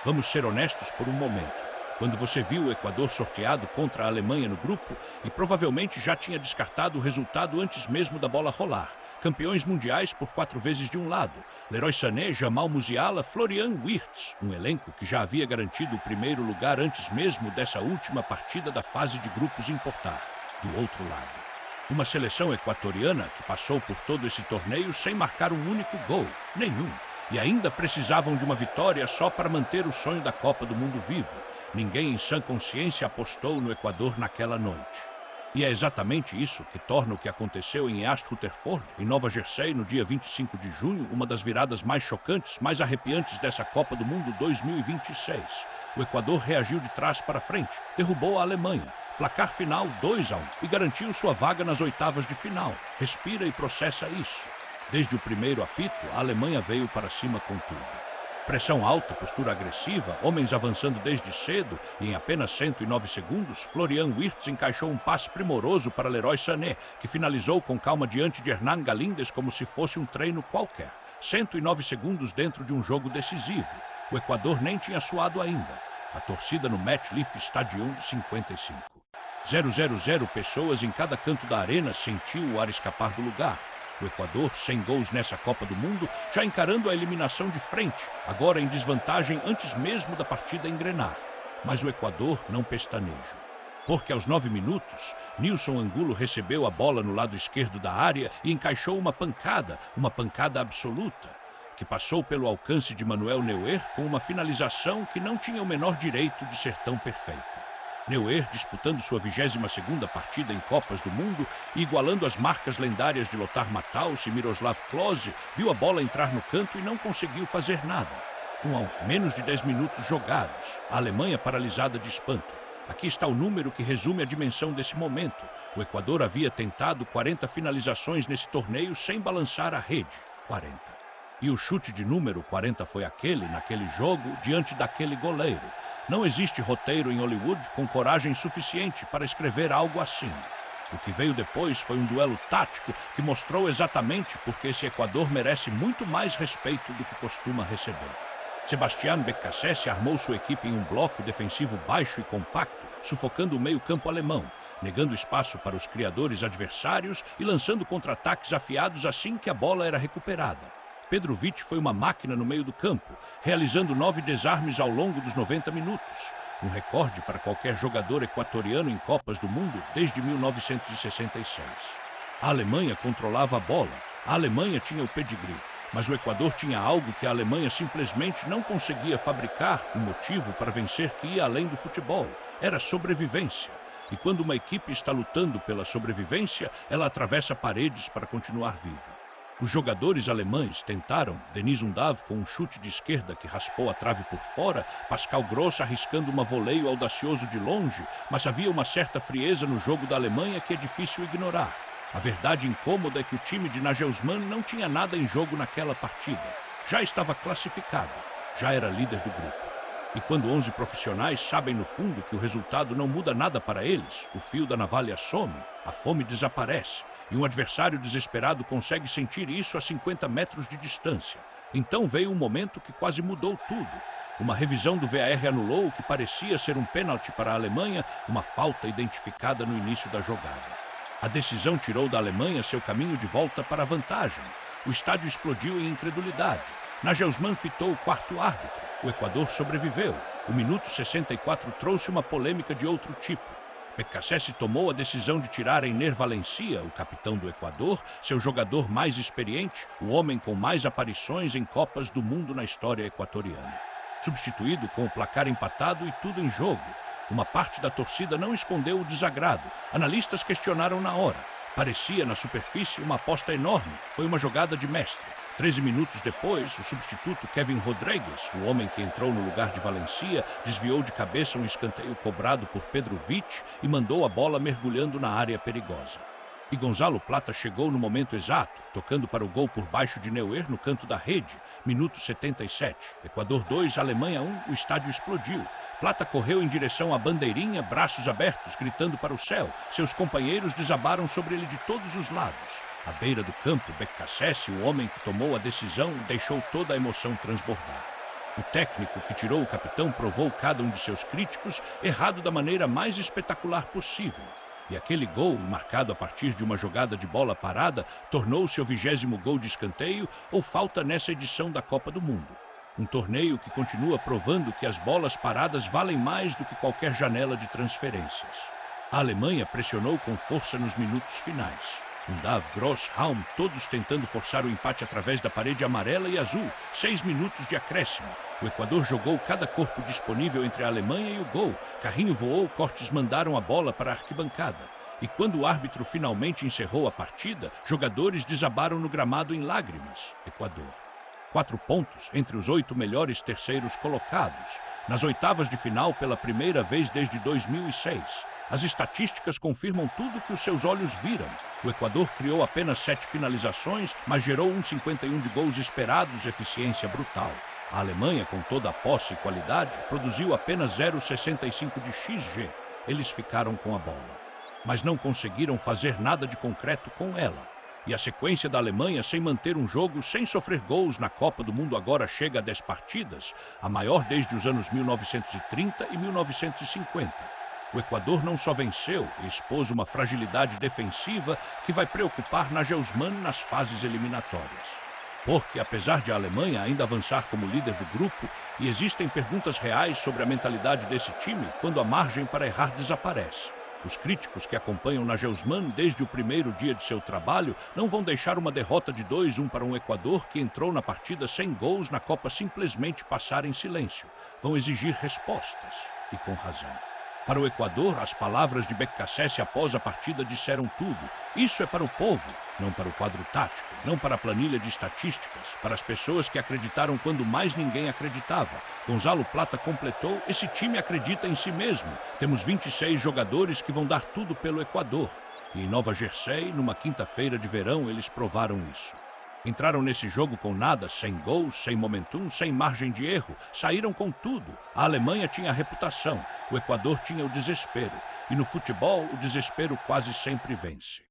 Vamos ser honestos por um momento. Quando você viu o Equador sorteado contra a Alemanha no grupo e provavelmente já tinha descartado o resultado antes mesmo da bola rolar. Campeões mundiais por 4 vezes de um lado, Leroy Sané, Jamal Musiala, Florian Wirtz, um elenco que já havia garantido o primeiro lugar antes mesmo dessa última partida da fase de grupos importar. Do outro lado, uma seleção equatoriana que passou por todo esse torneio sem marcar um único gol, nenhum, e ainda precisavam de uma vitória só para manter o sonho da Copa do Mundo vivo. Ninguém em sã consciência apostou no Equador naquela noite. E é exatamente isso que torna o que aconteceu em East Rutherford, em Nova Jersey, no dia 25 de junho, uma das viradas mais chocantes, mais arrepiantes dessa Copa do Mundo 2026. O Equador reagiu de trás para frente, derrubou a Alemanha, placar final 2-1 e garantiu sua vaga nas oitavas de final. Respira e processa isso. Desde o primeiro apito, a Alemanha veio para cima com tudo. Pressão alta, postura agressiva, homens avançando desde cedo e em apenas 109 segundos, Florian Wirtz encaixou um passe primoroso para Leroy Sané, que finalizou com calma diante de Hernan Galíndez como se fosse um treino qualquer. 109 segundos dentro de um jogo decisivo. O Equador nem tinha suado ainda. A torcida no MetLife Stadium 55. 000 pessoas em cada canto da arena sentiu o ar escapar do lugar. O Equador, sem gols nessa Copa do Mundo, já encarando a eliminação de frente, agora em desvantagem antes mesmo da partida engrenar. Mas o Equador não pestaneja. Porque aos 9 minutos, Nilson Angulo recebeu a bola no lado esquerdo da área e encaixou uma pancada absoluta, que passou pelo alcance de Manuel Neuer com uma finalização que não tinha o menor direito de ser tão perfeita. Neuer, disputando sua 22ª partida em Copas do Mundo e igualando as marcas lendárias de Lothar Matthaus e Miroslav Klose, viu a bola entrar no canto e não conseguiu fazer nada. Com menos de 10 minutos jogados, a Alemanha paralisada de espanto. Aqui está o número que resume a dimensão desse momento. O Equador havia tentado 40 finalizações nesse torneio sem balançar a rede. 40. E o chute de número 40 foi naquele jogo, diante daquele goleiro. Não existe roteiro em Hollywood com coragem suficiente para escrever algo assim. O que veio depois foi um duelo tático que mostrou exatamente porque esse Equador merece muito mais respeito do que costuma receber. Sebastián Beccacece armou sua equipe em um bloco defensivo baixo e compacto, sufocando o meio-campo alemão, negando espaço para os criadores adversários e lançando contra-ataques afiados assim que a bola era recuperada. Petrovic foi uma máquina no meio do campo, realizando 9 desarmes ao longo dos 90 minutos. Um recorde para qualquer jogador equatoriano em Copas do Mundo desde 1966. A Alemanha controlava a bola, a Alemanha tinha o pedigree, mas o Equador tinha algo que a Alemanha simplesmente não conseguia fabricar, um motivo para vencer que ia além do futebol. Era sobrevivência. E quando uma equipe está lutando pela sobrevivência, ela atravessa paredes para continuar viva. Os jogadores alemães tentaram, Denis Undav com um chute de esquerda que raspou a trave por fora, Pascal Gross arriscando um voleio audacioso de longe, mas havia uma certa frieza no jogo da Alemanha que é difícil ignorar. A verdade incômoda é que o time de Nagelsmann não tinha nada em jogo naquela partida. Já estava classificado, já era líder do grupo. E quando 11 profissionais sabem no fundo que o resultado não muda nada para eles, o fio da navalha some, a fome desaparece, e um adversário desesperado consegue sentir isso a 50 metros de distância. Então veio um momento que quase mudou tudo. Uma revisão do VAR anulou o que parecia ser um pênalti para a Alemanha, uma falta identificada no início da jogada. A decisão tirou da Alemanha seu caminho de volta para a vantagem. O estádio explodiu em incredulidade. Nagelsmann fitou o quarto árbitro. O Equador sobreviveu. O minuto 64 trouxe uma polêmica de outro tipo. Beccacece tomou a decisão de tirar Ener Valencia, o capitão do Equador, seu jogador mais experiente, o homem com mais aparições em Copas do Mundo na história equatoriana. Substituído com o placar empatado e tudo em jogo. Uma parte da torcida não escondeu o desagrado. Analistas questionaram na hora. Parecia, na superfície, uma aposta enorme. Foi uma jogada de mestre. 13 minutos depois, o substituto Kevin Rodrigues, o homem que entrou no lugar de Valencia, desviou de cabeça um escanteio cobrado por Petrovic e mandou a bola mergulhando na área perigosa. E Gonzalo Plata chegou no momento exato, tocando para o gol por baixo de Neuer no canto da rede, minuto 77. Equador 2, Alemanha 1, o estádio explodiu. Plata correu em direção à bandeirinha, braços abertos, gritando para o céu. Seus companheiros desabaram sobre ele de todos os lados. À beira do campo, Beccacece, o homem que tomou a decisão, deixou toda a emoção transbordar. O técnico que tirou o capitão provou cada um de seus críticos errado da maneira mais espetacular possível. E aquele gol, marcado a partir de uma jogada de bola parada, tornou-se o 20º gol de escanteio ou falta nessa edição da Copa do Mundo. Um torneio que continua provando que as bolas paradas valem mais do que qualquer janela de transferências. A Alemanha pressionou com força nos minutos finais. Dav, Gross, Raum, todos tentando forçar o empate através da parede amarela e azul. 6 minutos de acréscimo. O Equador jogou cada corpo disponível entre a Alemanha e o gol. Carrinho voou, Cortes mandaram a bola para a arquibancada. E quando o árbitro finalmente encerrou a partida, jogadores desabaram no gramado em lágrimas. Equador. 4 pontos entre os 8 melhores terceiros colocados. Nas oitavas de final pela primeira vez desde 2006. As estatísticas confirmam tudo que os seus olhos viram. O Equador criou apenas 7 finalizações, mas gerou 51 de gols esperados, eficiência brutal. A Alemanha, com toda a posse e qualidade, produziu apenas 0,65 de XG. Eles ficaram com a bola. Mas não conseguiram fazer nada de concreto com ela. E a sequência da Alemanha sem manter um jogo, sem sofrer gols na Copa do Mundo agora chega a 10 partidas, a maior desde os anos 1930 e 1950. O Equador não só venceu e expôs uma fragilidade defensiva que vai preocupar Nagelsmann nas fases eliminatórias. Porque, apesar de a Alemanha ainda avançar como líder do grupo, e existem perguntas reais sobre a mentalidade desse time quando a margem para errar desaparece. Os críticos que acompanham Nagelsmann desde o primeiro dia de seu trabalho não vão deixar uma derrota de 2-1 para um Equador que entrou na partida sem gols na Copa simplesmente passar em silêncio. Vão exigir respostas, e com razão. Para o Equador, as palavras de Becasese após a partida disseram tudo. Isso é para o povo, não para o quadro tático, não para a planilha de estatísticas, para as pessoas que acreditaram quando mais ninguém acreditava. Gonzalo Plata completou, esse time acredita em si mesmo. Temos 26 jogadores que vão dar tudo pelo Equador. E em Nova Jersey, numa quinta-feira de verão, eles provaram isso. Entraram nesse jogo com nada, sem gols, sem momentum, sem margem de erro. Saíram com tudo. A Alemanha tinha a reputação, o Equador tinha o desespero. E no futebol, o desespero quase sempre vence.